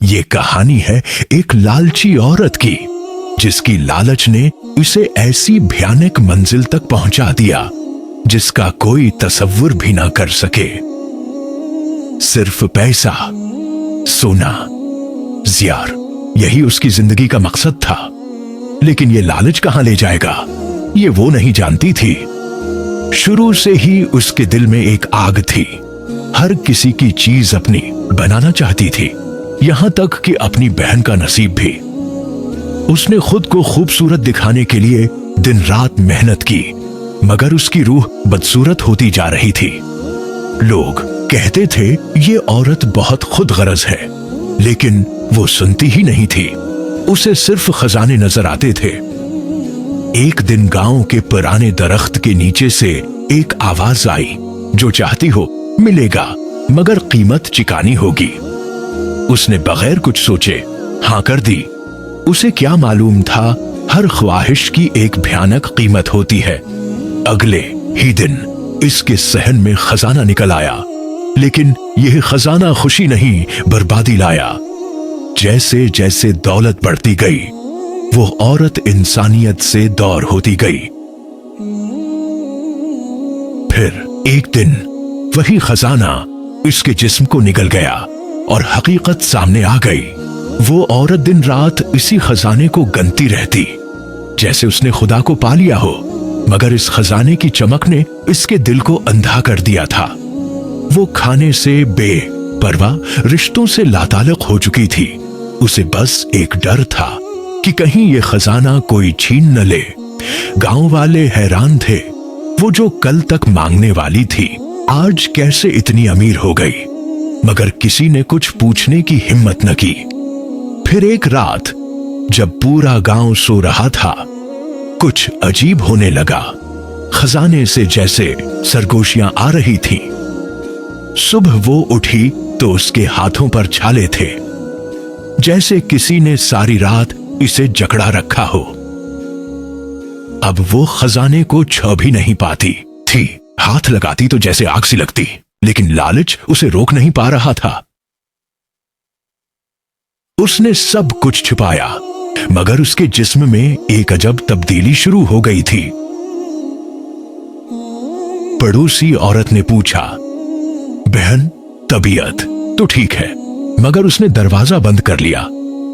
ये कहानी है एक लालची औरत की, जिसकी लालच ने उसे ऐसी भयानक मंजिल तक पहुंचा दिया जिसका कोई तसव्वुर भी ना कर सके। सिर्फ पैसा, सोना, ज़ियार, यही उसकी जिंदगी का मकसद था। लेकिन ये लालच कहां ले जाएगा, ये वो नहीं जानती थी। शुरू से ही उसके दिल में एक आग थी। हर किसी की चीज अपनी बनाना चाहती थी, यहां तक कि अपनी बहन का नसीब भी। उसने खुद को खूबसूरत दिखाने के लिए दिन रात मेहनत की, मगर उसकी रूह बदसूरत होती जा रही थी। लोग कहते थे ये औरत बहुत खुदगर्ज है, लेकिन वो सुनती ही नहीं थी। उसे सिर्फ खजाने नजर आते थे। एक दिन गांव के पुराने दरख्त के नीचे से एक आवाज आई, जो चाहती हो मिलेगा, मगर कीमत चुकानी होगी। उसने बगैर कुछ सोचे हां कर दी। उसे क्या मालूम था हर ख्वाहिश की एक भयानक कीमत होती है। अगले ही दिन इसके सहन में खजाना निकल आया, लेकिन यह खजाना खुशी नहीं बर्बादी लाया। जैसे जैसे दौलत बढ़ती गई, वो औरत इंसानियत से दूर होती गई। फिर एक दिन वही खजाना इसके जिस्म को निगल गया और हकीकत सामने आ गई। वो औरत दिन रात इसी खजाने को गनती रहती, जैसे उसने खुदा को पा लिया हो, मगर इस खजाने की चमक ने इसके दिल को अंधा कर दिया था। वो खाने से बेपरवाह, रिश्तों से लाताल्लुक हो चुकी थी। उसे बस एक डर था कि कहीं ये खजाना कोई छीन न ले। गांव वाले हैरान थे, वो जो कल तक मांगने वाली थी आज कैसे इतनी अमीर हो गई, मगर किसी ने कुछ पूछने की हिम्मत न की। फिर एक रात जब पूरा गांव सो रहा था, कुछ अजीब होने लगा। खजाने से जैसे सरगोशियां आ रही थीं। सुबह वो उठी तो उसके हाथों पर छाले थे, जैसे किसी ने सारी रात इसे जकड़ा रखा हो। अब वो खजाने को छू भी नहीं पाती थी। हाथ लगाती तो जैसे आग सी लगती, लेकिन लालच उसे रोक नहीं पा रहा था। उसने सब कुछ छुपाया, मगर उसके जिस्म में एक अजब तब्दीली शुरू हो गई थी। पड़ोसी औरत ने पूछा, बहन तबीयत तो ठीक है, मगर उसने दरवाजा बंद कर लिया।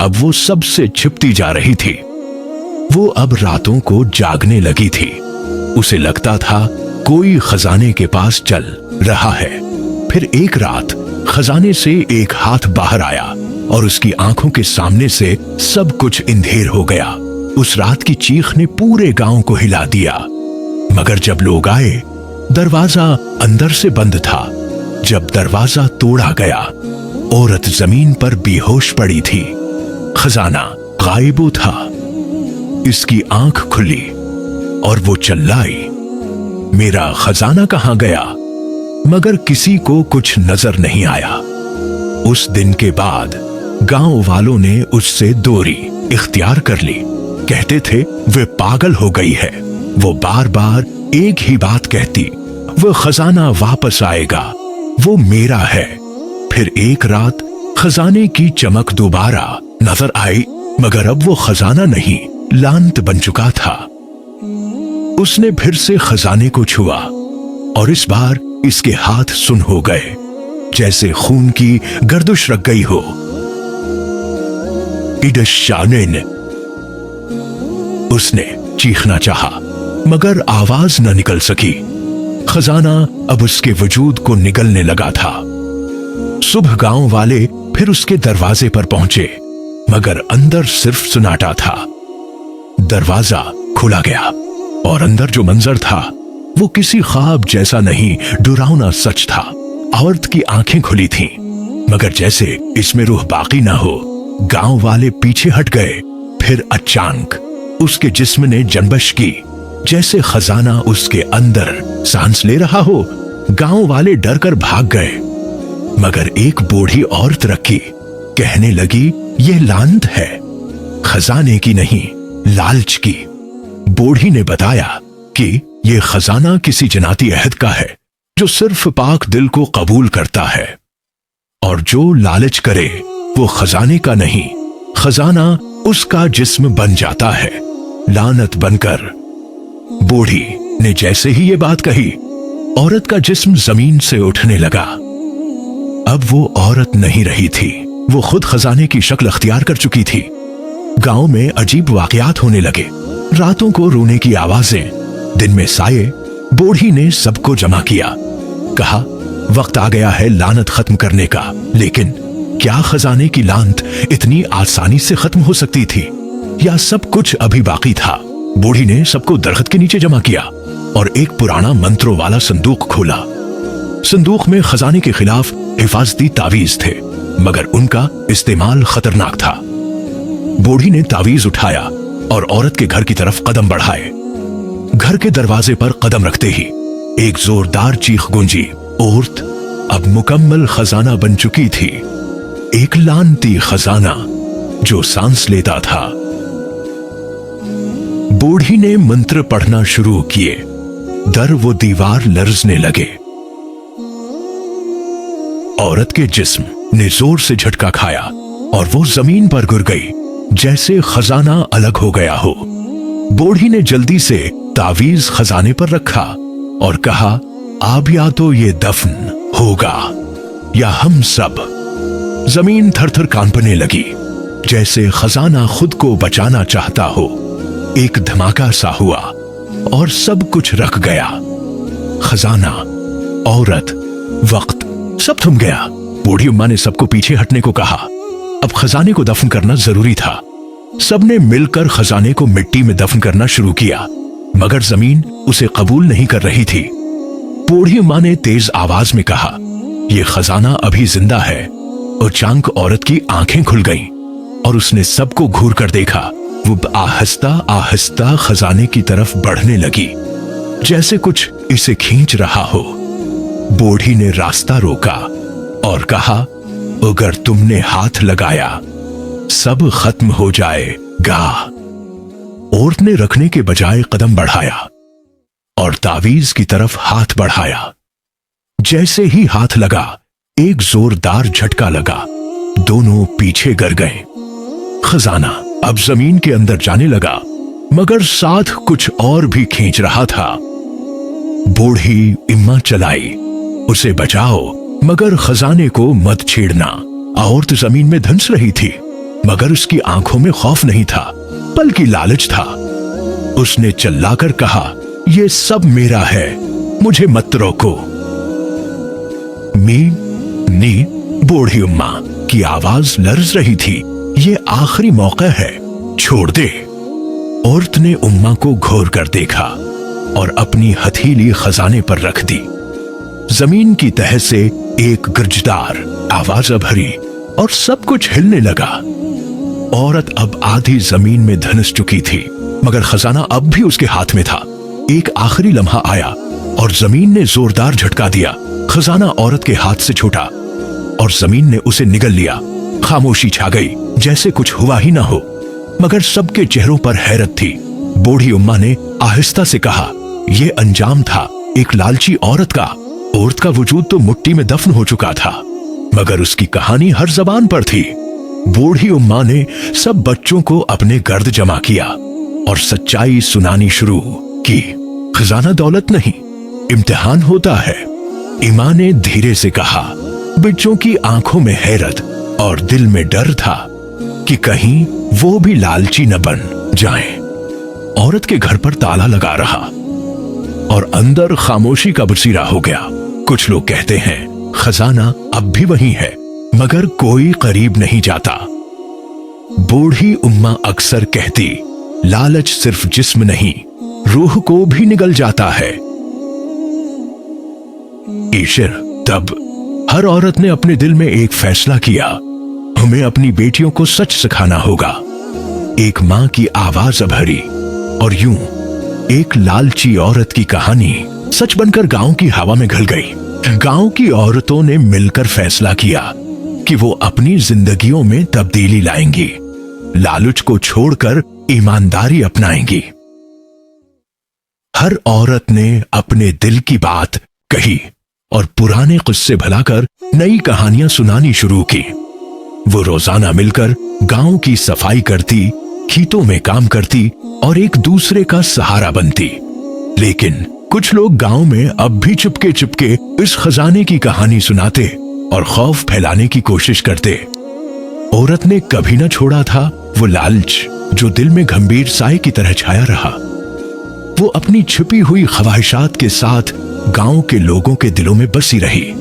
अब वो सबसे छिपती जा रही थी। वो अब रातों को जागने लगी थी। उसे लगता था कोई खजाने के पास चल रहा है। फिर एक रात खजाने से एक हाथ बाहर आया और उसकी आंखों के सामने से सब कुछ अंधेर हो गया। उस रात की चीख ने पूरे गांव को हिला दिया। मगर जब लोग आए, दरवाजा अंदर से बंद था। जब दरवाजा तोड़ा गया, औरत जमीन पर बेहोश पड़ी थी। खजाना गायब था। इसकी आंख खुली और वो चिल्लाई, मेरा खजाना कहां गया? मगर किसी को कुछ नजर नहीं आया। उस दिन के बाद गांव वालों ने उससे दूरी इख्तियार कर ली। कहते थे वे पागल हो गई है। वो बार बार एक ही बात कहती, वो खजाना वापस आएगा, वो मेरा है। फिर एक रात खजाने की चमक दोबारा नजर आई, मगर अब वो खजाना नहीं, लांत बन चुका था। उसने फिर से खजाने को छुआ और इस बार इसके हाथ सुन हो गए, जैसे खून की गर्दिश रख गई हो। इडशानेन, उसने चीखना चाहा, मगर आवाज न निकल सकी। खजाना अब उसके वजूद को निगलने लगा था। सुबह गांव वाले फिर उसके दरवाजे पर पहुंचे, मगर अंदर सिर्फ सन्नाटा था। दरवाजा खुला गया और अंदर जो मंजर था वो किसी ख्वाब जैसा नहीं, डरावना सच था। औरत की आंखें खुली थीं, मगर जैसे इसमें रूह बाकी ना हो। गांव वाले पीछे हट गए। फिर अचानक उसके जिस्म ने जनबश की, जैसे खजाना उसके अंदर सांस ले रहा हो। गांव वाले डर कर भाग गए, मगर एक बूढ़ी औरत रखी, कहने लगी, यह लानत है, खजाने की नहीं, लालच की। बूढ़ी ने बताया कि यह खजाना किसी जन्नती अहद का है, जो सिर्फ पाक दिल को कबूल करता है, और जो लालच करे वो खजाने का नहीं, खजाना उसका जिस्म बन जाता है, लानत बनकर। बूढ़ी ने जैसे ही ये बात कही, औरत का जिस्म जमीन से उठने लगा। अब वो औरत नहीं रही थी, वो खुद खजाने की शक्ल अख्तियार कर चुकी थी। गांव में अजीब वाकयात होने लगे, रातों को रोने की आवाजें, दिन में साये। बूढ़ी ने सबको जमा किया, कहा वक्त आ गया है लानत खत्म करने का। लेकिन क्या खजाने की लानत इतनी आसानी से खत्म हो सकती थी, या सब कुछ अभी बाकी था? बूढ़ी ने सबको दरख्त के नीचे जमा किया और एक पुराना मंत्रों वाला संदूक खोला। संदूक में खजाने के खिलाफ हिफाजती तावीज थे, मगर उनका इस्तेमाल खतरनाक था। बूढ़ी ने तावीज उठाया और औरत के घर की तरफ कदम बढ़ाए। घर के दरवाजे पर कदम रखते ही एक जोरदार चीख गूंजी। औरत अब मुकम्मल खजाना बन चुकी थी, एक लानती खजाना जो सांस लेता था। बूढ़ी ने मंत्र पढ़ना शुरू किए, दर वो दीवार लर्जने लगे। औरत के जिस्म ने जोर से झटका खाया और वो जमीन पर गिर गई, जैसे खजाना अलग हो गया हो। बूढ़ी ने जल्दी से तावीज खजाने पर रखा और कहा, अब या तो ये दफन होगा या हम सब। जमीन थर-थर कांपने लगी, जैसे खजाना खुद को बचाना चाहता हो। एक धमाका सा हुआ और सब कुछ रख गया। खजाना, औरत, वक्त, सब थम गया। बूढ़ी उम्मा ने सबको पीछे हटने को कहा। अब खजाने को दफन करना जरूरी था। सबने मिलकर खजाने को मिट्टी में दफन करना शुरू किया, मगर जमीन उसे कबूल नहीं कर रही थी। बूढ़ी उम्मा ने तेज आवाज में कहा, यह खजाना अभी जिंदा है। और चांक औरत की आंखें खुल गईं और उसने सबको घूर कर देखा। वो आहिस्ता आहिस्ता खजाने की तरफ बढ़ने लगी, जैसे कुछ इसे खींच रहा हो। बूढ़ी ने रास्ता रोका और कहा, अगर तुमने हाथ लगाया सब खत्म हो जाएगा। औरत ने रखने के बजाय कदम बढ़ाया और तावीज की तरफ हाथ बढ़ाया। जैसे ही हाथ लगा, एक जोरदार झटका लगा, दोनों पीछे गिर गए। खजाना अब जमीन के अंदर जाने लगा, मगर साथ कुछ और भी खींच रहा था। बूढ़ी इम्मा चलाई, उसे बचाओ, मगर खजाने को मत छेड़ना। औरत जमीन में धंस रही थी, मगर उसकी आंखों में खौफ नहीं था, बल्कि लालच था। उसने चिल्लाकर कहा, यह सब मेरा है, मुझे मत रोको। नी बूढ़ी उम्मा की आवाज लर्ज रही थी, ये आखिरी मौका है, छोड़ दे। औरत ने उम्मा को घोर कर देखा और अपनी हथेली खजाने पर रख दी। जमीन की तह से एक गरजदार आवाज भरी और सब कुछ हिलने लगा। औरत अब आधी जमीन में धंस चुकी थी, मगर खजाना अब भी उसके हाथ में था। एक आखिरी लम्हा आया और जमीन ने जोरदार झटका दिया। खजाना औरत के हाथ से छूटा और जमीन ने उसे निगल लिया। खामोशी छा गई, जैसे कुछ हुआ ही ना हो, मगर सबके चेहरों पर हैरत थी। बूढ़ी उम्मा ने आहिस्ता से कहा, यह अंजाम था एक लालची औरत का। औरत का वजूद तो मिट्टी में दफन हो चुका था, मगर उसकी कहानी हर जबान पर थी। बूढ़ी उम्मा ने सब बच्चों को अपने गर्द जमा किया और सच्चाई सुनानी शुरू की। खजाना दौलत नहीं, इम्तिहान होता है। इमां ने धीरे से कहा। बच्चों की आंखों में हैरत और दिल में डर था कि कहीं वो भी लालची न बन जाएं। औरत के घर पर ताला लगा रहा और अंदर खामोशी का बसीरा हो गया। कुछ लोग कहते हैं खजाना अब भी वही है, मगर कोई करीब नहीं जाता। बूढ़ी उम्मा अक्सर कहती, लालच सिर्फ जिस्म नहीं, रूह को भी निगल जाता है। ईश्वर तब हर औरत ने अपने दिल में एक फैसला किया, हमें अपनी बेटियों को सच सिखाना होगा। एक मां की आवाज भरी और यूं एक लालची औरत की कहानी सच बनकर गांव की हवा में घुल गई। गांव की औरतों ने मिलकर फैसला किया कि वो अपनी जिंदगियों में तब्दीली लाएंगी, लालच को छोड़कर ईमानदारी अपनाएंगी। हर औरत ने अपने दिल की बात कही और पुराने किस्से भुलाकर नई कहानियां सुनानी शुरू की। वो रोजाना मिलकर गांव की सफाई करती, खेतों में काम करती और एक दूसरे का सहारा बनती। लेकिन कुछ लोग गांव में अब भी चुपके चुपके इस खजाने की कहानी सुनाते और खौफ फैलाने की कोशिश करते। औरत ने कभी न छोड़ा था वो लालच जो दिल में गंभीर साए की तरह छाया रहा। वो अपनी छिपी हुई ख्वाहिशात के साथ गांव के लोगों के दिलों में बसी रही।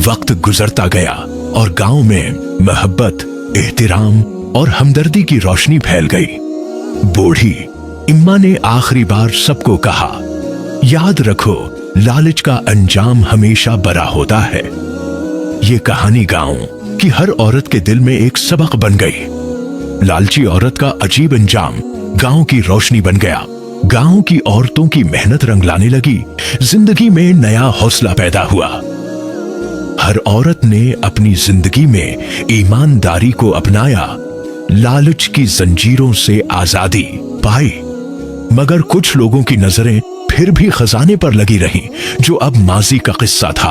वक्त गुजरता गया और गांव में मोहब्बत, एहतराम और हमदर्दी की रोशनी फैल गई। बूढ़ी इम्मा ने आखिरी बार सबको कहा, याद रखो, लालच का अंजाम हमेशा बुरा होता है। ये कहानी गांव की हर औरत के दिल में एक सबक बन गई। लालची औरत का अजीब अंजाम गांव की रोशनी बन गया। गांव की औरतों की मेहनत रंग लाने लगी। जिंदगी में नया हौसला पैदा हुआ। हर औरत ने अपनी जिंदगी में ईमानदारी को अपनाया, लालच की जंजीरों से आजादी पाई। मगर कुछ लोगों की नजरें फिर भी खजाने पर लगी रहीं, जो अब माजी का किस्सा था।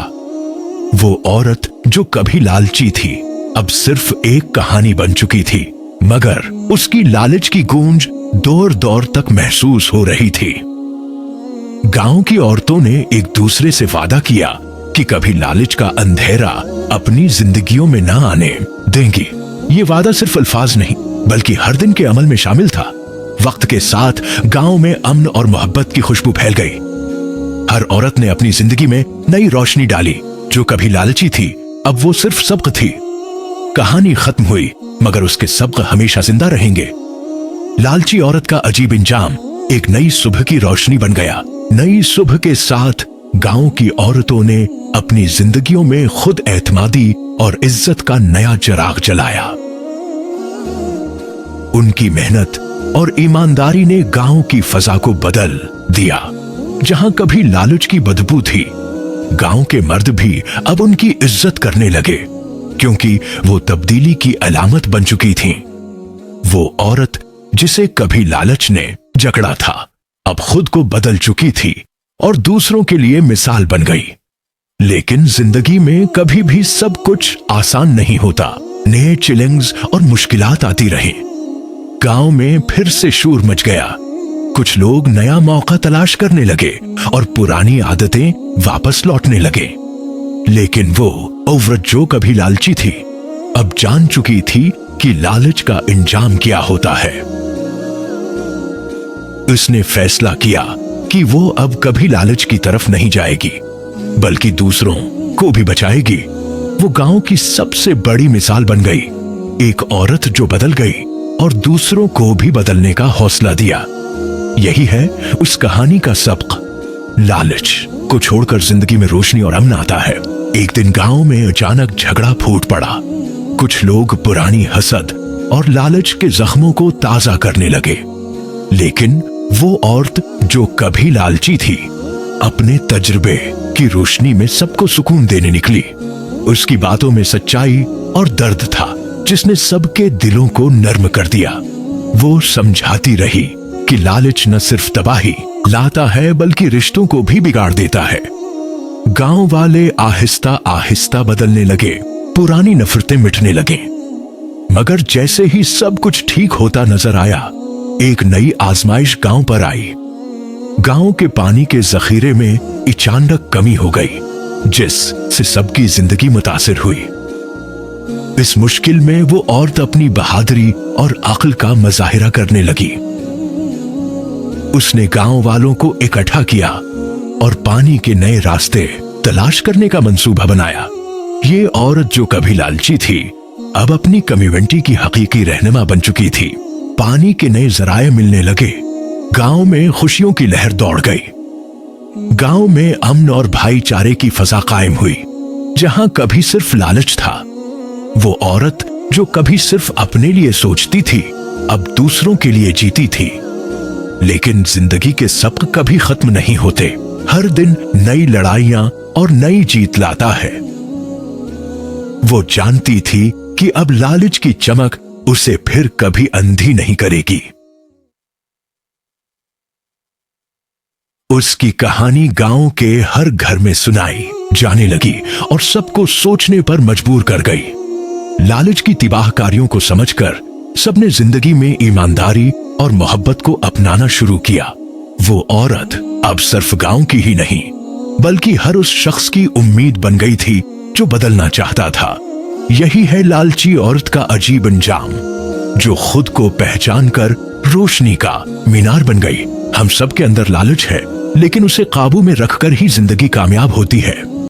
वो औरत जो कभी लालची थी, अब सिर्फ एक कहानी बन चुकी थी, मगर उसकी लालच की गूंज दौर दौर तक महसूस हो रही थी। गांव की औरतों ने एक दूसरे से वादा किया कि कभी लालच का अंधेरा अपनी जिंदगियों में ना आने देंगी। ये वादा सिर्फ अल्फाज नहीं, बल्कि हर दिन के अमल में शामिल था। वक्त के साथ गांव में अमन और मोहब्बत की खुशबू फैल गई। हर औरत ने अपनी जिंदगी में नई रोशनी डाली। जो कभी लालची थी, अब वो सिर्फ सबक थी। कहानी खत्म हुई, मगर उसके सबक हमेशा जिंदा रहेंगे। लालची औरत का अजीब इंजाम एक नई सुबह की रोशनी बन गया। नई सुबह के साथ गांव की औरतों ने अपनी जिंदगियों में खुद एतमादी और इज्जत का नया चिराग जलाया। उनकी मेहनत और ईमानदारी ने गांव की फजा को बदल दिया। जहां कभी लालच की बदबू थी, गांव के मर्द भी अब उनकी इज्जत करने लगे, क्योंकि वो तब्दीली की अलामत बन चुकी थीं। वो औरत जिसे कभी लालच ने जकड़ा था, अब खुद को बदल चुकी थी और दूसरों के लिए मिसाल बन गई। लेकिन जिंदगी में कभी भी सब कुछ आसान नहीं होता। नए चैलेंज और मुश्किलात आती रही। गांव में फिर से शोर मच गया। कुछ लोग नया मौका तलाश करने लगे और पुरानी आदतें वापस लौटने लगे। लेकिन वो औरत जो कभी लालची थी, अब जान चुकी थी कि लालच का इंजाम क्या होता है। उसने फैसला किया कि वो अब कभी लालच की तरफ नहीं जाएगी, बल्कि दूसरों को भी बचाएगी। वो गांव की सबसे बड़ी मिसाल बन गई। एक औरत जो बदल गई और दूसरों को भी बदलने का हौसला दिया। यही है उस कहानी का सबक। लालच को छोड़कर जिंदगी में रोशनी और अमन आता है। एक दिन गांव में अचानक झगड़ा फूट पड़ा। कुछ लोग पुरानी हसद और लालच के जख्मों को ताजा करने लगे। लेकिन वो औरत जो कभी लालची थी, अपने तजुर्बे की रोशनी में सबको सुकून देने निकली। उसकी बातों में सच्चाई और दर्द था, जिसने सबके दिलों को नर्म कर दिया। वो समझाती रही कि लालच न सिर्फ तबाही लाता है, बल्कि रिश्तों को भी बिगाड़ देता है। गांव वाले आहिस्ता आहिस्ता बदलने लगे। पुरानी नफरतें मिटने लगे। मगर जैसे ही सब कुछ ठीक होता नजर आया, एक नई आजमाइश गांव पर आई। गांव के पानी के जखीरे में अचानक कमी हो गई, जिससे सबकी जिंदगी मुतासिर हुई। इस मुश्किल में वो औरत अपनी बहादुरी और अक्ल का मुजाहिरा करने लगी। उसने गांव वालों को इकट्ठा किया और पानी के नए रास्ते तलाश करने का मंसूबा बनाया। ये औरत जो कभी लालची थी, अब अपनी कम्युनिटी की हकीकी रहनुमा बन चुकी थी। पानी के नए जराये मिलने लगे। गांव में खुशियों की लहर दौड़ गई। गांव में अमन और भाईचारे की फजा कायम हुई। जहां कभी सिर्फ लालच था, वो औरत जो कभी सिर्फ अपने लिए सोचती थी, अब दूसरों के लिए जीती थी। लेकिन जिंदगी के सबक कभी खत्म नहीं होते। हर दिन नई लड़ाइयां और नई जीत लाता है। वो जानती थी कि अब लालच की चमक उसे फिर कभी अंधी नहीं करेगी। उसकी कहानी गांव के हर घर में सुनाई जाने लगी और सबको सोचने पर मजबूर कर गई। लालच की तिबाहकारियों को समझकर सबने जिंदगी में ईमानदारी और मोहब्बत को अपनाना शुरू किया। वो औरत अब सिर्फ गांव की ही नहीं बल्कि हर उस शख्स की उम्मीद बन गई थी जो बदलना चाहता था। यही है लालची औरत का अजीब अंजाम, जो खुद को पहचान कर रोशनी का मीनार बन गई। हम सब के अंदर लालच है, लेकिन उसे काबू में रखकर ही जिंदगी कामयाब होती है।